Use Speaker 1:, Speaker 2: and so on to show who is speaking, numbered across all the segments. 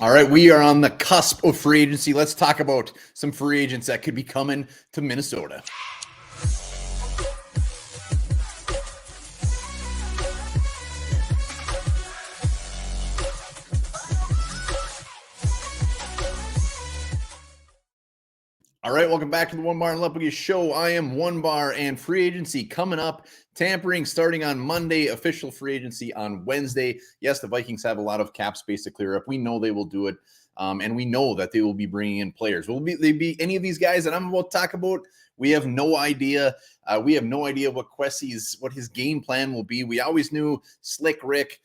Speaker 1: All right, we are on the cusp of free agency. Let's talk about some free agents that could be coming to Minnesota. All right, welcome back to the Onebar and Lupagus show. I am Onebar, and free agency coming up. Tampering starting on Monday, official free agency on Wednesday. Yes, the Vikings have a lot of cap space to clear up. We know they will do it, and we know that they will be bringing in players. Will they be any of these guys that I'm about to talk about? We have no idea. We have no idea what his game plan will be. We always knew Slick Rick.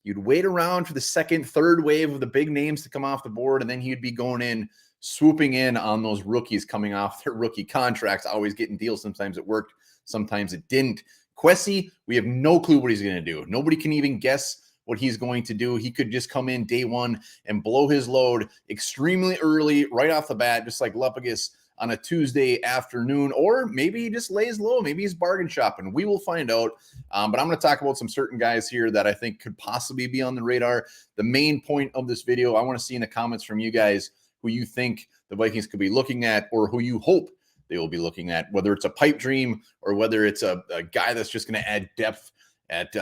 Speaker 1: You'd wait around for the second, third wave of the big names to come off the board, and then he'd be going in, swooping in on those rookies coming off their rookie contracts, always getting deals. Sometimes it worked, sometimes it didn't. Quessy, we have no clue what he's going to do. Nobody can even guess what he's going to do. He could just come in day one and blow his load extremely early, right off the bat, just like Lupagus on a Tuesday afternoon, or maybe he just lays low. Maybe he's bargain shopping. We will find out. But I'm going to talk about some certain guys here that I think could possibly be on the radar. The main point of this video, I want to see in the comments from you guys who you think the Vikings could be looking at, or who you hope they will be looking at, whether it's a pipe dream or whether it's a guy that's just going to add depth at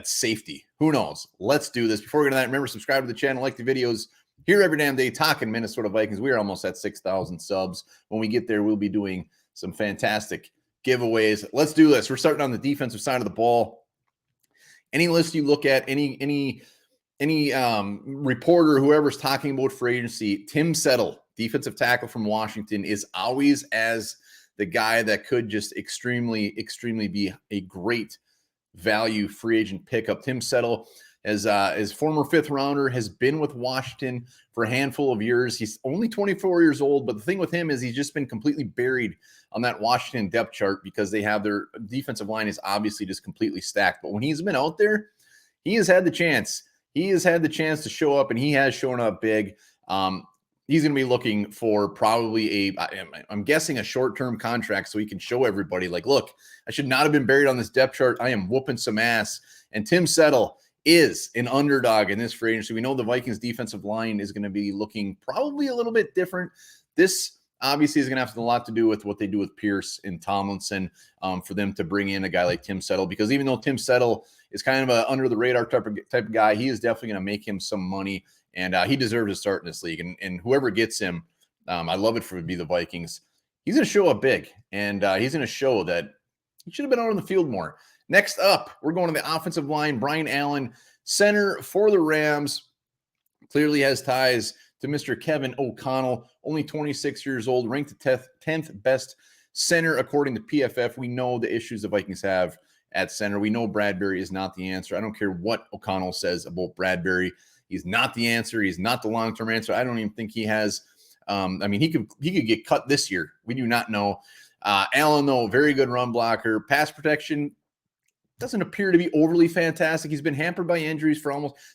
Speaker 1: safety. Who knows? Let's do this. Before we get to that, remember, subscribe to the channel, like the videos. Here every damn day talking Minnesota Vikings. We are almost at 6,000 subs. When we get there, we'll be doing some fantastic giveaways. Let's do this. We're starting on the defensive side of the ball. Any list you look at, any reporter, whoever's talking about free agency, Tim Settle, defensive tackle from Washington, is always as the guy that could just extremely be a great value free agent pickup. Tim Settle, as former fifth rounder, has been with Washington for a handful of years. He's only 24 years old, but the thing with him is he's just been completely buried on that Washington depth chart because they have their defensive line is obviously just completely stacked. But when he's been out there, he has had the chance. He has had the chance to show up, and he has shown up big. He's going to be looking for probably I'm guessing a short-term contract so he can show everybody, like, look, I should not have been buried on this depth chart. I am whooping some ass. And Tim Settle is an underdog in this free agency. We know the Vikings defensive line is going to be looking probably a little bit different. This obviously is going to have a lot to do with what they do with Pierce and Tomlinson for them to bring in a guy like Tim Settle, because even though Tim Settle is kind of a under-the-radar type of guy, he is definitely going to make him some money. And he deserves to start in this league. And whoever gets him, I love it for it to be the Vikings. He's going to show up big, and he's going to show that he should have been out on the field more. Next up, we're going to the offensive line. Brian Allen, center for the Rams, clearly has ties to Mr. Kevin O'Connell, only 26 years old, ranked the 10th best center according to PFF. We know the issues the Vikings have at center. We know Bradbury is not the answer. I don't care what O'Connell says about Bradbury. He's not the answer. He's not the long-term answer. I don't even think he has. He could get cut this year. We do not know. Allen, though, very good run blocker. Pass protection doesn't appear to be overly fantastic. He's been hampered by injuries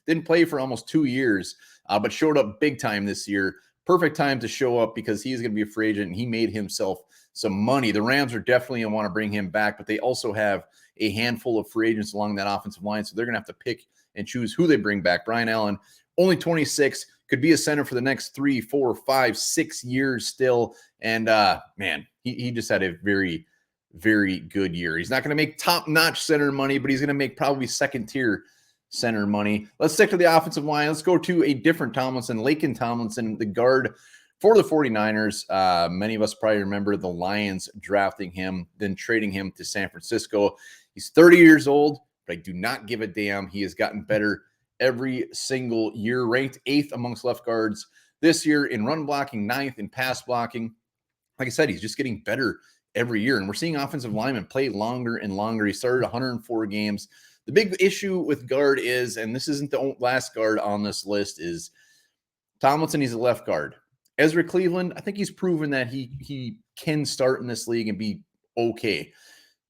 Speaker 1: didn't play for almost 2 years, but showed up big time this year. Perfect time to show up because he's going to be a free agent, and he made himself some money. The Rams are definitely going to want to bring him back, but they also have a handful of free agents along that offensive line, so they're going to have to pick and choose who they bring back. Brian Allen, only 26, could be a center for the next 3, 4, 5, 6 years still. And he just had a very, very good year. He's not going to make top-notch center money, but he's going to make probably second-tier center money. Let's stick to the offensive line. Let's go to a different Tomlinson, Laken Tomlinson, the guard for the 49ers. Many of us probably remember the Lions drafting him, then trading him to San Francisco. He's 30 years old, but I do not give a damn. He has gotten better every single year, ranked 8th amongst left guards this year in run blocking, 9th in pass blocking. Like I said, he's just getting better every year, and we're seeing offensive linemen play longer and longer. He started 104 games. The big issue with guard is, and this isn't the last guard on this list, is Tomlinson. He's a left guard. Ezra Cleveland, I think he's proven that he can start in this league and be okay.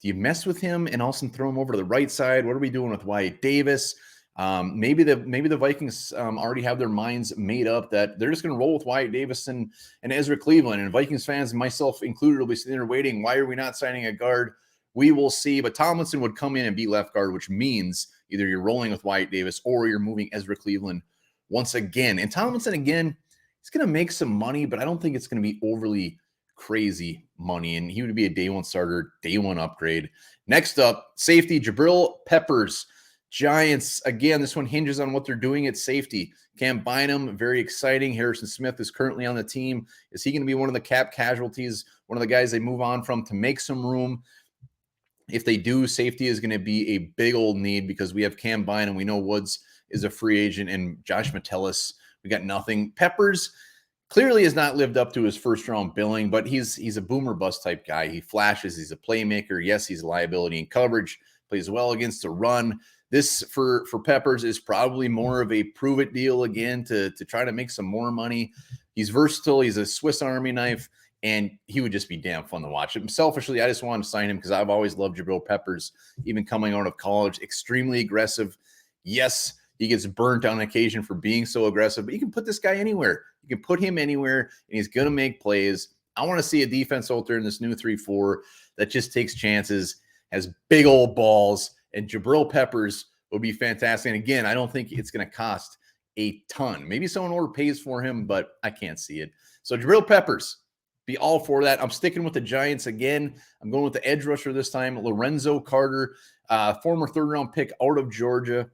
Speaker 1: Do you mess with him and also throw him over to the right side? What are we doing with Wyatt Davis? Maybe the Vikings already have their minds made up that they're just going to roll with Wyatt Davis and Ezra Cleveland. And Vikings fans, myself included, will be sitting there waiting. Why are we not signing a guard? We will see. But Tomlinson would come in and be left guard, which means either you're rolling with Wyatt Davis or you're moving Ezra Cleveland once again. And Tomlinson, again, he's going to make some money, but I don't think it's going to be overly crazy money. And he would be a day one starter, day one upgrade. Next up, safety, Jabril Peppers. Giants, again, this one hinges on what they're doing at safety. Cam Bynum, very exciting. Harrison Smith is currently on the team. Is he going to be one of the cap casualties, one of the guys they move on from to make some room? If they do, safety is going to be a big old need because we have Cam Bynum. We know Woods is a free agent, and Josh Metellus, we got nothing. Peppers clearly has not lived up to his first-round billing, but he's a boomer bust type guy. He flashes. He's a playmaker. Yes, he's a liability in coverage. Plays well against the run. This for Peppers is probably more of a prove it deal again to try to make some more money. He's versatile. He's a Swiss Army knife, and he would just be damn fun to watch. Selfishly, I just want to sign him because I've always loved Jabril Peppers, even coming out of college. Extremely aggressive. Yes, he gets burnt on occasion for being so aggressive, but you can put this guy anywhere. You can put him anywhere, and he's going to make plays. I want to see a defense out there in this new 3-4 that just takes chances, has big old balls, and Jabril Peppers would be fantastic. And again, I don't think it's going to cost a ton. Maybe someone overpays for him, but I can't see it. So Jabril Peppers, be all for that. I'm sticking with the Giants again. I'm going with the edge rusher this time, Lorenzo Carter, former third-round pick out of Georgia.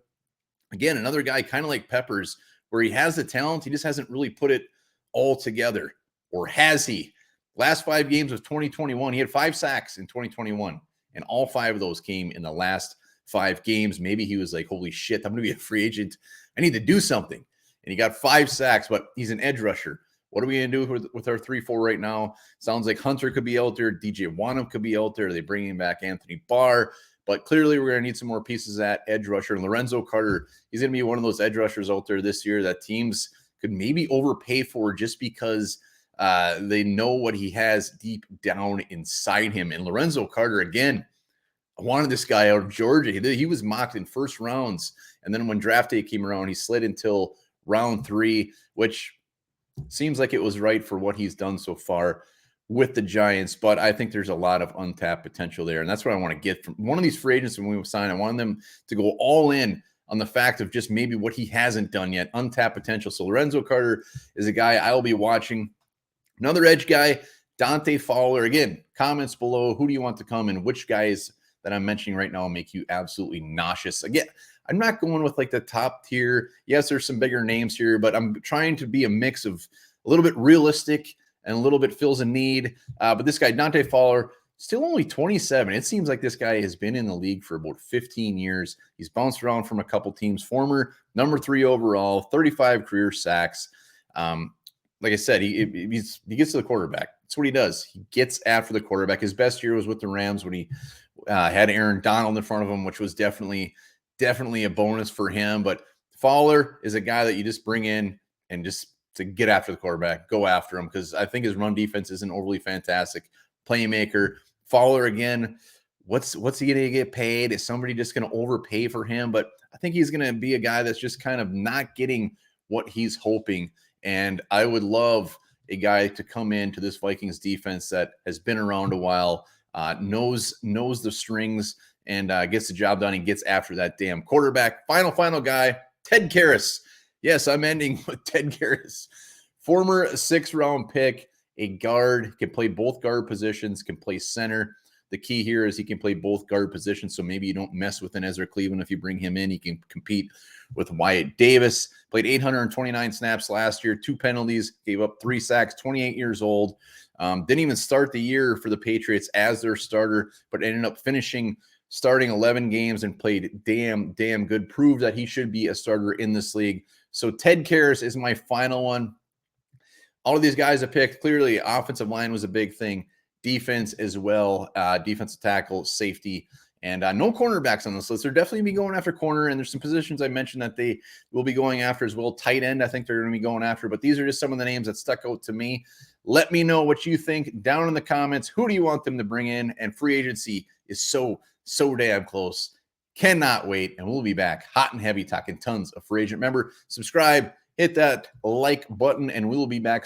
Speaker 1: Again, another guy kind of like Peppers, where he has the talent. He just hasn't really put it all together. Or has he? Last 5 games of 2021, he had 5 sacks in 2021. And all 5 of those came in the last 5 games. Maybe he was like, holy shit, I'm going to be a free agent. I need to do something. And he got 5 sacks, but he's an edge rusher. What are we going to do with our 3-4 right now? Sounds like Hunter could be out there. DJ Wanham could be out there. Are they bringing back Anthony Barr? But clearly we're going to need some more pieces at edge rusher. And Lorenzo Carter, he's going to be one of those edge rushers out there this year that teams could maybe overpay for just because they know what he has deep down inside him. And Lorenzo Carter, again, I wanted this guy out of Georgia. He was mocked in first rounds. And then when draft day came around, he slid until round 3, which seems like it was right for what he's done so far with the Giants. But I think there's a lot of untapped potential there. And that's what I want to get from one of these free agents when we sign. I want them to go all in on the fact of just maybe what he hasn't done yet, untapped potential. So Lorenzo Carter is a guy I'll be watching. Another edge guy, Dante Fowler. Again, comments below. Who do you want to come and which guys that I'm mentioning right now will make you absolutely nauseous? Again, I'm not going with like the top tier. Yes, there's some bigger names here, but I'm trying to be a mix of a little bit realistic and a little bit fills a need. But this guy, Dante Faller, still only 27. It seems like this guy has been in the league for about 15 years. He's bounced around from a couple teams. Former number 3 overall, 35 career sacks. Like I said, he gets to the quarterback. That's what he does. He gets after the quarterback. His best year was with the Rams when he had Aaron Donald in front of him, which was definitely a bonus for him. But Fowler is a guy that you just bring in and just to get after the quarterback, go after him, because I think his run defense isn't overly fantastic. Playmaker. Fowler, again, what's he going to get paid? Is somebody just going to overpay for him? But I think he's going to be a guy that's just kind of not getting what he's hoping. And I would love a guy to come into this Vikings defense that has been around a while, knows the strings, and gets the job done and gets after that damn quarterback. Final guy, Ted Carris. Yes, I'm ending with Ted Carris. Former 6th-round pick, a guard, can play both guard positions, can play center. The key here is he can play both guard positions, so maybe you don't mess with an Ezra Cleveland if you bring him in. He can compete with Wyatt Davis. Played 829 snaps last year, 2 penalties, gave up 3 sacks, 28 years old. Didn't even start the year for the Patriots as their starter, but ended up starting 11 games and played damn good. Proved that he should be a starter in this league. So Ted Carris is my final one. All of these guys I picked, clearly offensive line was a big thing. Defense as well, defensive tackle, safety, and no cornerbacks on this list. They're definitely be going after corner, and there's some positions I mentioned that they will be going after as well. Tight end, I think they're going to be going after, but these are just some of the names that stuck out to me. Let me know what you think down in the comments. Who do you want them to bring in? And free agency is so damn close. Cannot wait, and we'll be back hot and heavy talking tons of free agent. Remember, subscribe, hit that like button, and we will be back